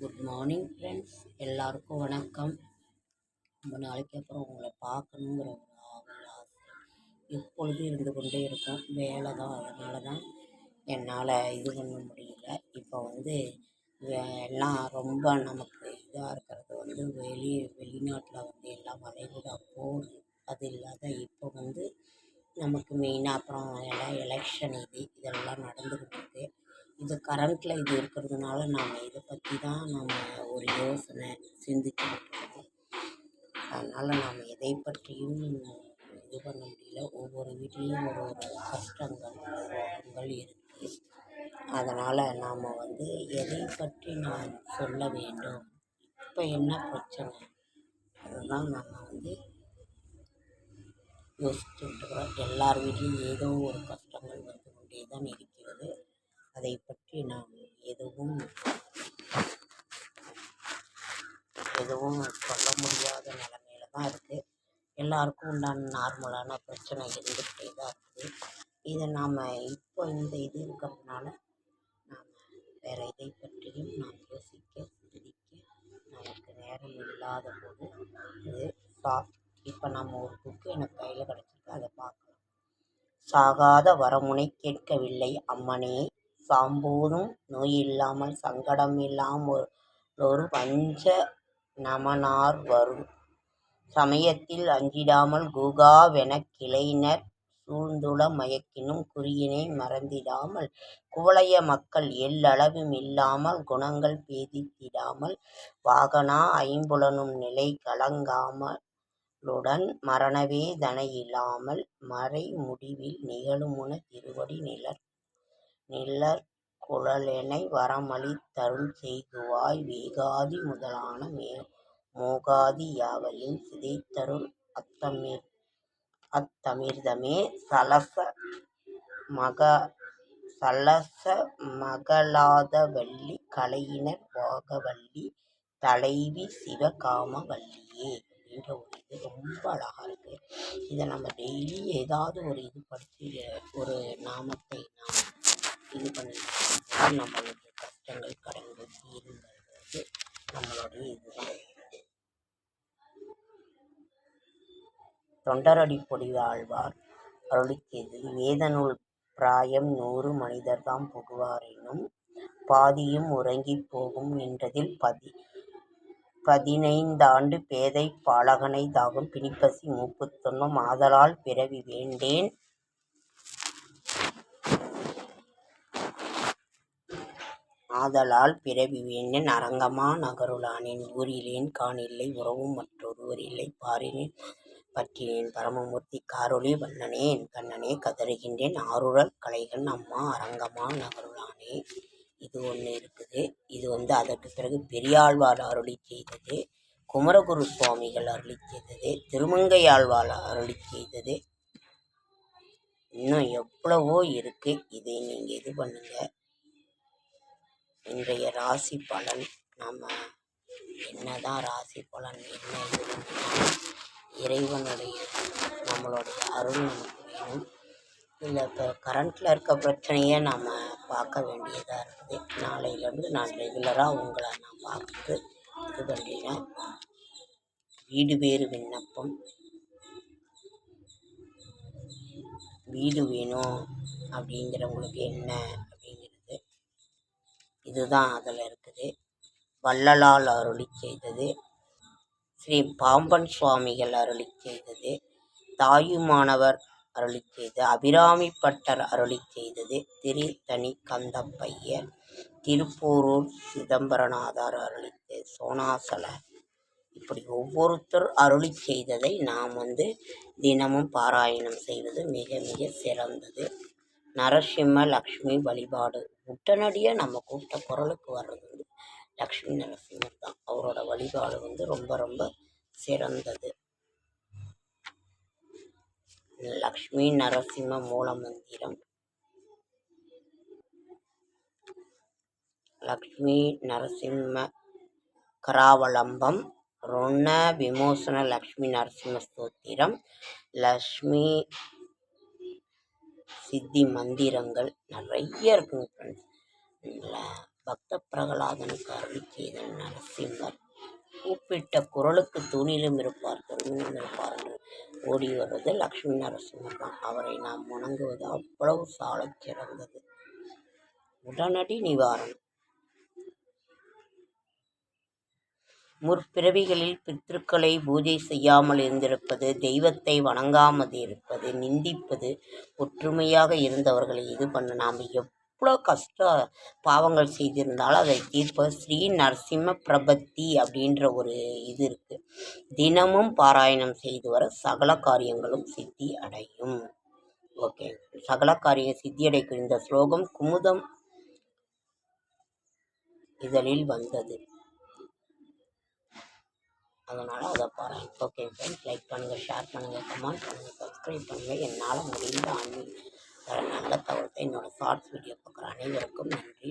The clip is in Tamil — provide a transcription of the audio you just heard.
குட் மார்னிங் ஃப்ரெண்ட்ஸ், எல்லாருக்கும் வணக்கம். ரொம்ப நாளைக்கு அப்புறம் உங்களை பார்க்கணுங்கிற ஒரு ஆவல் ஆசை எப்பொழுதும் இருந்து கொண்டே இருக்கும். வேலை தான், அதனால தான் என்னால் இது பண்ண முடியல. இப்போ எல்லாம் ரொம்ப நமக்கு இதாக இருக்கிறது வெளிநாட்டில் எல்லாம் வளைகுடா போர். அது இல்லாத இப்போ நமக்கு மெயினாக அப்புறம் எல்லாம் எலெக்ஷன் இதெல்லாம் நடந்துக்கிட்டு இருக்கு. இது கரண்ட்டில் இது இருக்கிறதுனால நாம் இதை பற்றி தான் நம்ம ஒரு யோசனை சிந்திச்சுக்கிட்டு இருக்கோம். அதனால் நாம் எதை பற்றியும் இது பண்ண முடியல. ஒவ்வொரு வீட்லேயும் ஒரு ஒரு கஷ்டங்கள் சோகங்கள் இருக்குது. அதனால் நாம் எதை பற்றி நாம் சொல்ல வேண்டும், இப்போ என்ன பிரச்சனை, அதுதான் நம்ம யோசிச்சுட்டு இருக்கிறோம். எல்லார் வீட்லேயும் ஏதோ ஒரு கஷ்டங்கள் வந்து கொண்டே தான் இருக்கிறது. அதை பற்றி நாம் எதுவும் சொல்ல முடியாத நிலைமையில தான் இருக்குது. எல்லாருக்கும் உண்டான நார்மலான பிரச்சனை இருந்துகிட்டே தான் இருக்குது. இதை நாம் இப்போ இந்த இது இருக்கிறதுனால நாம் வேறு இதை பற்றியும் நாம் யோசிக்க சிந்திக்க நமக்கு நேரம் இல்லாத போது இது இப்போ நம்ம ஒரு புக்கு எனக்கு கையில் கிடச்சிருக்கு, அதை பார்க்கலாம். சாகாத வரமுனை கேட்கவில்லை அம்மனே, சாம்போதும் நோயில்லாமல் சங்கடம் இல்லாமல் ஒரு பஞ்ச நமனார் வரும் சமயத்தில் அஞ்சிடாமல் கூகாவெனக் கிளைஞர் சூழ்ந்துள மயக்கினும் குறியினை மறந்திடாமல் குவளைய மக்கள் எல்லளவும் இல்லாமல் குணங்கள் பேதித்திடாமல் வாகனா ஐம்புலனும் நிலை கலங்காமலுடன் மரணவே தனையில்லாமல் மறை முடிவில் நிகழுமுன திருவடி நிழற் குழலெனை வரமளி தருள் செய்குவாய் வேகாதி முதலான மோகாதி யாவையும் சிதைத்தருள் அத்தமிர்தமே சலச மகளாதவல்லி கலையினர் வாகவல்லி தலைவி சிவகாமவல்லியே அப்படின்ற ஒரு இது ரொம்ப அழகாக இருக்குது. இதை நம்ம டெய்லி ஏதாவது ஒரு இது படித்து ஒரு நாமத்தை நாம் இது பண்ணிட்டு நம்மளுடைய கஷ்டங்கள் கடன்கள் தீருங்கிறது நம்மளுடைய இதுதான். தொண்டரடி பொடியாழ்வார் அருளிச் செய்தது வேதநூல் பிராயம் 100 மனிதர்தாம் புகுவாரெனும் பாதியும் உறங்கிப் போகும் நின்றதில் 15 பேதை பாலகனை தாகும் பிணிப்பசி மூப்புத் துன்பம் ஆதலால் பிறவி வேண்டேன் அரங்கமா நகருளானேன் ஊரிலேன் காணில்லை உறவும் மற்றொருவர் இல்லை பாரினேன் பற்றினேன் பரமமூர்த்தி காரொளி வண்ணனேன் கண்ணனே கதறுகின்றேன் ஆருடல் கலைகண் அம்மா அரங்கமா நகருளானே. இது ஒன்று இருக்குது. இது அதற்கு பிறகு பெரியாழ்வார் அருளி செய்தது, குமரகுரு சுவாமிகள் அருளி செய்தது, திருமங்கையாழ்வார் அருளி செய்தது. இன்னும் எவ்வளவோ இருக்கு. இதை நீங்கள் இது பண்ணுங்க. இன்றைய ராசி பலன், நம்ம என்னதான் ராசி பலன் என்ன இது இறைவனுடைய நம்மளுடைய அருள் நமக்கு வேணும். இல்லை இப்போ கரண்ட்டில் இருக்க பிரச்சனையை நாம் பார்க்க வேண்டியதாக இருக்குது. நாளையிலேருந்து நான் ரெகுலராக உங்களை நான் பார்த்து இது பண்ணுறேன். வீடு வேறு விண்ணப்பம், வீடு வேணும் அப்படிங்கிறவங்களுக்கு என்ன அப்படிங்கிறது இதுதான் அதில் இருக்குது. வள்ளலால் அருளி செய்தது, ஸ்ரீ பாம்பன் சுவாமிகள் அருளி செய்தது, தாயுமானவர் அருளி செய்தது, அபிராமி பட்டர் அருளி செய்தது, தனி கந்தப்பையர், திருப்பூரூர் சிதம்பரநாதர் அருளி செய்தது, சோனாசல, இப்படி ஒவ்வொருத்தர் அருளி செய்ததை நாம் தினமும் பாராயணம் செய்வது மிக மிக சிறந்தது. நரசிம்ம லக்ஷ்மி வழிபாடு உடனடியாக நம்ம கூப்பிட்ட குரலுக்கு வர்றது லக்ஷ்மி நரசிம்மர் தான். அவரோட வழிபாடு ரொம்ப ரொம்ப சிறந்தது. லக்ஷ்மி நரசிம்ம மூல மந்திரம், லக்ஷ்மி நரசிம்ம கராவலம்பம், ருண விமோசன லக்ஷ்மி நரசிம்ம ஸ்தோத்திரம், லக்ஷ்மி சித்தி மந்திரங்கள் நிறைய இருக்குங்க ஃப்ரெண்ட்ஸ். பக்த பிரகலாதனுக்கு அருள் செய்த நரசிம்மர் கூப்பிட்ட குரலுக்கு தூணிலும் இருப்பார் துருவிலும் இருப்பார் என்று ஓடி வருவது லக்ஷ்மி நரசிம்மர் தான். அவரை நாம் வணங்குவது அவ்வளவு சாலச் சிறந்தது. உடனடி நிவாரணம். முற்பிறவிகளில் பித்ருக்களை பூஜை செய்யாமல் இருந்திருப்பது, தெய்வத்தை வணங்காமல் இருப்பது, நிந்திப்பது, ஒற்றுமையாக இருந்தவர்களை இது பண்ண நாம் எவ்வளோ பாவங்கள் செய்திருந்தாலும் அதை தீர்ப்ப ஸ்ரீ நரசிம்ம பிரபத்தி அப்படின்ற ஒரு இது இருக்குது. தினமும் பாராயணம் செய்து வர சகல காரியங்களும் சித்தி அடையும். ஓகே, சகல காரியம் சித்தி அடைக்கும். இந்த ஸ்லோகம் குமுதம் இதழில் வந்தது, அதனால் அதை பாருங்கள். ஓகே ஃப்ரெண்ட்ஸ், லைக் பண்ணுங்கள், ஷேர் பண்ணுங்கள், கமெண்ட் பண்ணுங்கள், சப்ஸ்கிரைப் பண்ணுங்கள். என்னால் முடிந்த ஆன்மீக நல்ல தகவலை என்னோடய ஷார்ட்ஸ் வீடியோ பார்க்குற அனைவருக்கும் நன்றி.